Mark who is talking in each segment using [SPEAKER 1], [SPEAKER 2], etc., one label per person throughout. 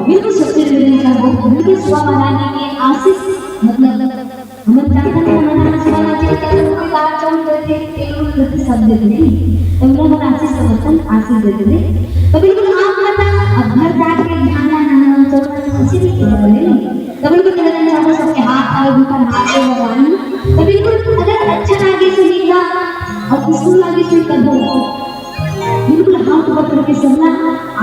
[SPEAKER 1] बिल्कुल सबसे पहले चाहो बिल्कुल सुबह मनाने के आशीष मतलब हम चाहते हैं मनाना सुबह मनाने के कोई बात चाहूँ करते एक लोग करते सब देते नहीं तो हम लोग आशीष समझते आशीष देते थे तो बिल्कुल आप पता अब घर जाके खाना नाना चलना ऐसे नहीं कर रहे तो बिल्कुल कहना चाहता सबके हाथ और ऊपर हाथ से लगानी तो बिल्कुल अगर अच्छा लगे सुनेगा और किसको लगे सुन कर दो बिल्कुल हाथ पकड़ के सुनना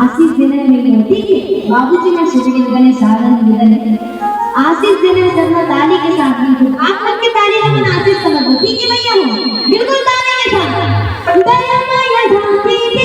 [SPEAKER 1] आशीष देने में ठीक है बाबूजी ने शुरू करने साधन निवेदन आशीष देने करना ताली के साथ बिल्कुल आप सबके ताली लगना आशीष समझो ठीक है भैया बिल्कुल ताली के साथ दया माया ढांकी दे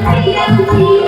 [SPEAKER 2] Thank you.